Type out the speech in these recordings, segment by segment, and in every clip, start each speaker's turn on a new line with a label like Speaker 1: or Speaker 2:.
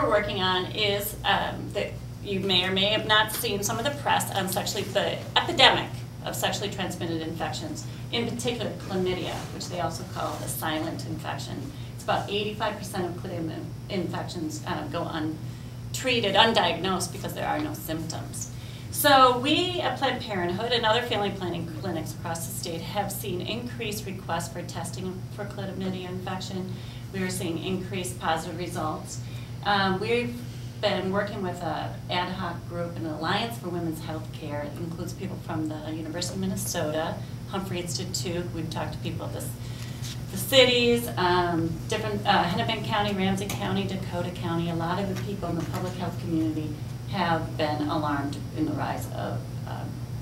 Speaker 1: we're working on is that you may or may have not seen some of the press on the epidemic of sexually transmitted infections, in particular chlamydia, which they also call the silent infection. It's about 85% of chlamydia infections go untreated, undiagnosed, because there are no symptoms. So we at Planned Parenthood and other family planning clinics across the state have seen increased requests for testing for chlamydia infection. We are seeing increased positive results. We've been working with an ad hoc group, an Alliance for Women's Health Care. It includes people from the University of Minnesota, Humphrey Institute. We've talked to people at the cities, different Hennepin County, Ramsey County, Dakota County. A lot of the people in the public health community have been alarmed in the rise of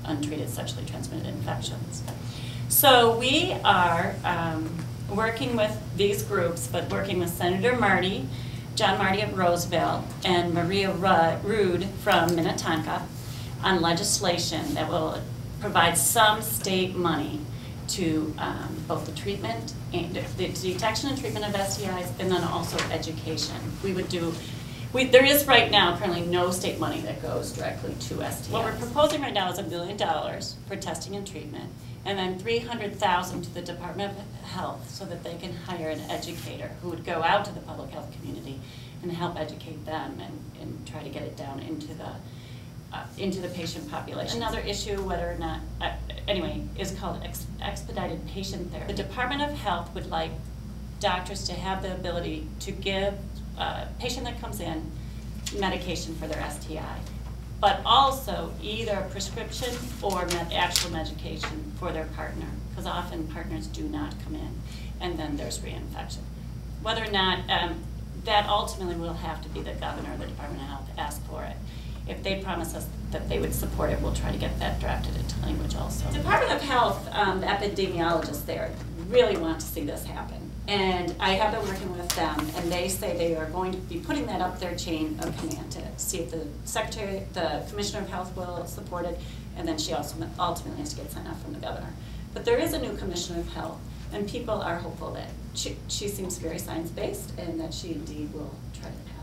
Speaker 1: untreated sexually transmitted infections. So we are working with these groups, but working with Senator Marty, John Marty of Roseville, and Maria Rude from Minnetonka on legislation that will provide some state money to both the treatment, and the detection and treatment of STIs, and then also education. There is right now currently no state money that goes directly to STIs. What we're proposing right now is $1 billion for testing and treatment, and then $300,000 to the Department of Health so that they can hire an educator who would go out to the public health community and help educate them and try to get it down into the patient population. Another issue, whether or not, anyway, is called expedited patient therapy. The Department of Health would like doctors to have the ability to give a patient that comes in medication for their STI, but also either a prescription or actual medication for their partner, because often partners do not come in, and then there's reinfection. Whether or not, that ultimately will have to be the governor or the Department of Health ask for it. If they promise us that they would support it, we'll try to get that drafted into language also. Department of Health, the epidemiologists there really want to see this happen. And I have been working with them, and they say they are going to be putting that up their chain of command to see if the Commissioner of Health will support it, and then she also ultimately has to get signed off from the governor. But there is a new Commissioner of Health, and people are hopeful that she seems very science-based, and that she indeed will try to pass